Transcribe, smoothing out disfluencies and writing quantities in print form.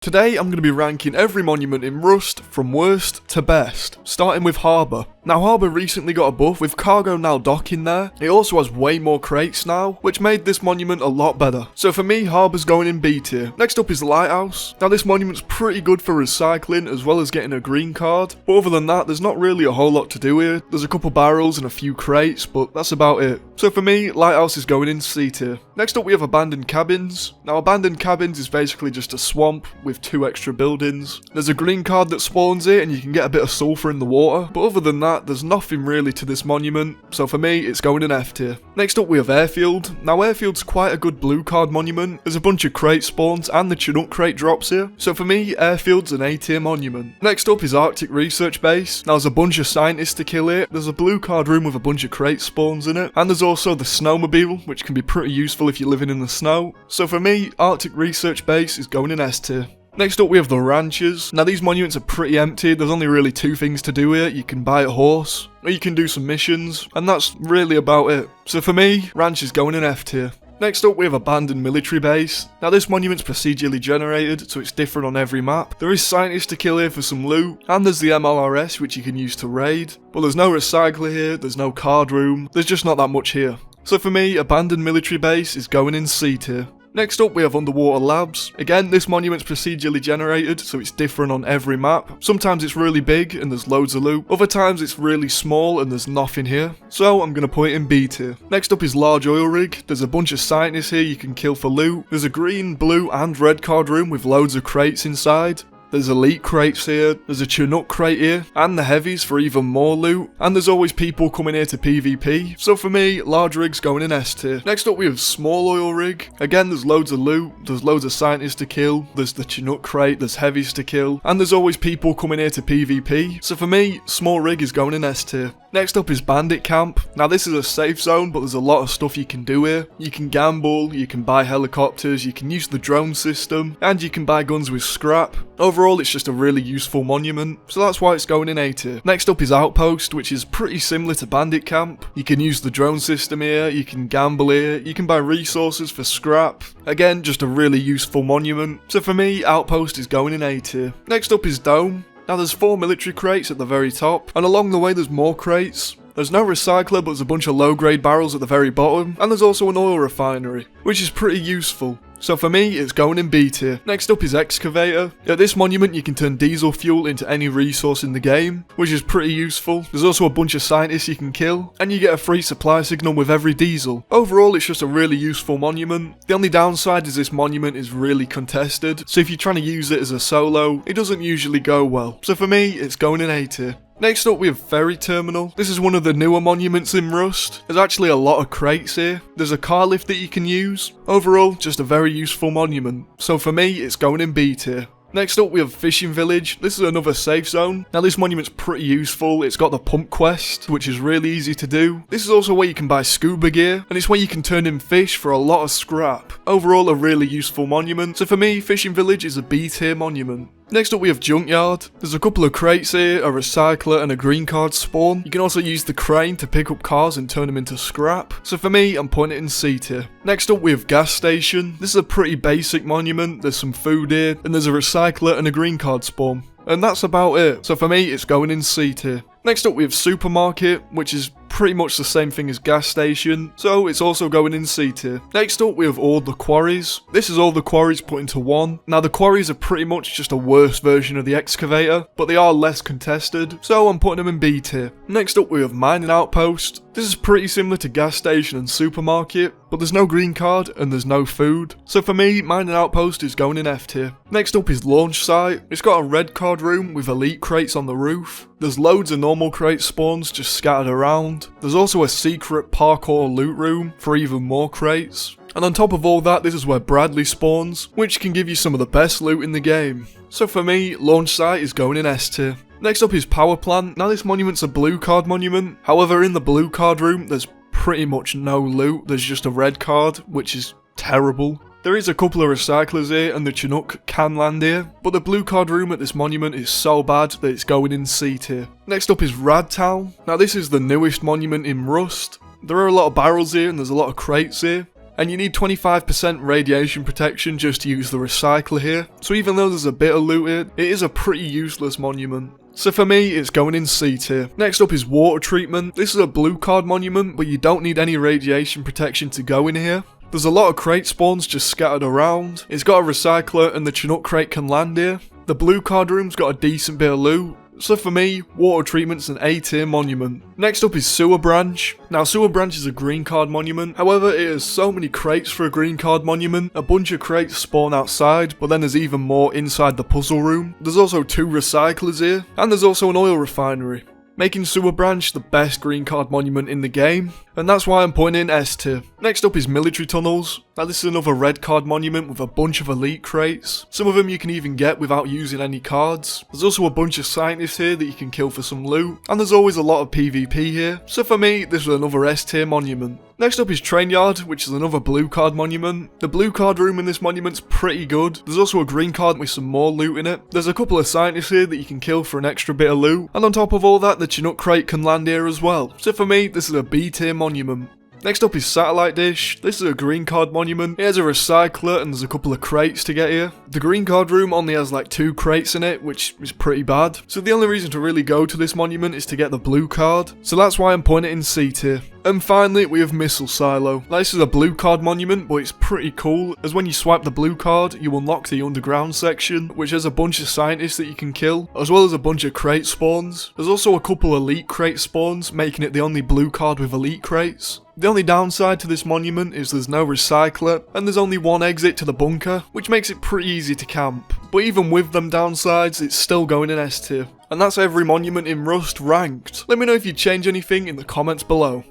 Today I'm going to be ranking every monument in Rust from worst to best, starting with Harbour. Now Harbour recently got a buff with cargo now docking there. It also has way more crates now, which made this monument a lot better. So for me, Harbour's going in B tier. Next up is Lighthouse. Now this monument's pretty good for recycling as well as getting a green card, but other than that there's not really a whole lot to do here. There's a couple barrels and a few crates, but that's about it. So for me, Lighthouse is going in C tier. Next up we have Abandoned Cabins. Now Abandoned Cabins is basically just a swamp with 2 extra buildings. There's a green card that spawns it and you can get a bit of sulfur in the water, but other than that there's nothing really to this monument, so for me it's going in F tier. Next up we have Airfield. Now Airfield's quite a good blue card monument. There's a bunch of crate spawns and the Chinook crate drops here, so for me Airfield's an A tier monument. Next up is Arctic Research Base. Now there's a bunch of scientists to kill here. There's a blue card room with a bunch of crate spawns in it, and there's also the snowmobile, which can be pretty useful if you're living in the snow. So for me, Arctic Research Base is going in S tier. Next up we have the Ranches. Now these monuments are pretty empty. There's only really 2 things to do here. You can buy a horse, or you can do some missions, and that's really about it. So for me, Ranch is going in F tier. Next up we have Abandoned Military Base. Now this monument's procedurally generated, so it's different on every map. There is scientists to kill here for some loot, and there's the MLRS which you can use to raid. But there's no recycler here, there's no card room, there's just not that much here. So for me, Abandoned Military Base is going in C tier. Next up we have Underwater Labs. Again, this monument's procedurally generated, so it's different on every map. Sometimes it's really big and there's loads of loot. Other times it's really small and there's nothing here. So I'm going to put it in B tier. Next up is Large Oil Rig. There's a bunch of scientists here you can kill for loot. There's a green, blue and red card room with loads of crates inside. There's elite crates here, there's a Chinook crate here, and the heavies for even more loot, and there's always people coming here to PvP, so for me, large rig's going in S tier. Next up we have Small Oil Rig. Again, there's loads of loot, there's loads of scientists to kill, there's the Chinook crate, there's heavies to kill, and there's always people coming here to PvP, so for me, Small Rig is going in S tier. Next up is Bandit Camp. Now this is a safe zone, but there's a lot of stuff you can do here. You can gamble, you can buy helicopters, you can use the drone system, and you can buy guns with scrap. Overall, it's just a really useful monument, so that's why it's going in A tier. Next up is Outpost, which is pretty similar to Bandit Camp. You can use the drone system here, you can gamble here, you can buy resources for scrap. Again, just a really useful monument. So for me, Outpost is going in A tier. Next up is Dome. Now there's 4 military crates at the very top, and along the way there's more crates. There's no recycler, but there's a bunch of low-grade barrels at the very bottom, and there's also an oil refinery, which is pretty useful. So for me, it's going in B tier. Next up is Excavator. At this monument, you can turn diesel fuel into any resource in the game, which is pretty useful. There's also a bunch of scientists you can kill, and you get a free supply signal with every diesel. Overall, it's just a really useful monument. The only downside is this monument is really contested, so if you're trying to use it as a solo, it doesn't usually go well. So for me, it's going in A tier. Next up we have Ferry Terminal. This is one of the newer monuments in Rust. There's actually a lot of crates here. There's a car lift that you can use. Overall, just a very useful monument. So for me, it's going in B tier. Next up we have Fishing Village. This is another safe zone. Now this monument's pretty useful. It's got the pump quest, which is really easy to do. This is also where you can buy scuba gear, and it's where you can turn in fish for a lot of scrap. Overall, a really useful monument. So for me, Fishing Village is a B tier monument. Next up we have Junkyard. There's a couple of crates here, a recycler and a green card spawn. You can also use the crane to pick up cars and turn them into scrap. So for me, I'm putting it in C tier. Next up we have Gas Station. This is a pretty basic monument. There's some food here, and there's a recycler and a green card spawn. And that's about it. So for me, it's going in C tier. Next up we have Supermarket, which is pretty much the same thing as Gas Station, so it's also going in C tier. Next up we have all the quarries. This is all the quarries put into one. Now the quarries are pretty much just a worse version of the Excavator, but they are less contested, so I'm putting them in B tier. Next up we have Mining Outpost. This is pretty similar to Gas Station and Supermarket, but there's no green card and there's no food. So for me, Mining Outpost is going in F tier. Next up is Launch Site. It's got a red card room with elite crates on the roof. There's loads of normal crate spawns just scattered around. There's also a secret parkour loot room for even more crates. And on top of all that, this is where Bradley spawns, which can give you some of the best loot in the game. So for me, Launch Site is going in S tier. Next up is Power Plant. Now this monument's a blue card monument. However, in the blue card room, there's pretty much no loot. There's just a red card, which is terrible. There is a couple of recyclers here and the Chinook can land here, but the blue card room at this monument is so bad that it's going in C tier. Next up is Radtown. Now this is the newest monument in Rust. There are a lot of barrels here and there's a lot of crates here. and you need 25% radiation protection just to use the recycler here. So even though there's a bit of loot here, it is a pretty useless monument. So for me, it's going in C tier. Next up is water treatment. This is a blue card monument, but you don't need any radiation protection to go in here. There's a lot of crate spawns just scattered around. It's got a recycler and the Chinook crate can land here. The blue card room's got a decent bit of loot. So for me, water treatment's an A tier monument. Next up is sewer branch. Now sewer branch is a green card monument, however it has so many crates for a green card monument. A bunch of crates spawn outside, but then there's even more inside the puzzle room. There's also 2 recyclers here, and there's also an oil refinery, making sewer branch the best green card monument in the game, and that's why I'm putting in S tier. Next up is military tunnels. Now this is another red card monument with a bunch of elite crates. Some of them you can even get without using any cards. There's also a bunch of scientists here that you can kill for some loot, and there's always a lot of PvP here, so for me this was another S tier monument. Next up is train yard, which is another blue card monument. The blue card room in this monument's pretty good. There's also a green card with some more loot in it. There's a couple of scientists here that you can kill for an extra bit of loot, and on top of all that the Chinook crate can land here as well. So for me this is a B tier monument. Next up is satellite dish. This is a green card monument. It has a recycler and there's a couple of crates to get here. The green card room only has like 2 crates in it, which is pretty bad. So the only reason to really go to this monument is to get the blue card. So that's why I'm putting it in C tier. And finally, we have Missile Silo. Now, this is a blue card monument, but it's pretty cool, as when you swipe the blue card, you unlock the underground section, which has a bunch of scientists that you can kill, as well as a bunch of crate spawns. There's also a couple elite crate spawns, making it the only blue card with elite crates. The only downside to this monument is there's no recycler, and there's only 1 exit to the bunker, which makes it pretty easy to camp. But even with them downsides, it's still going in S tier. And that's every monument in Rust ranked. Let me know if you change anything in the comments below.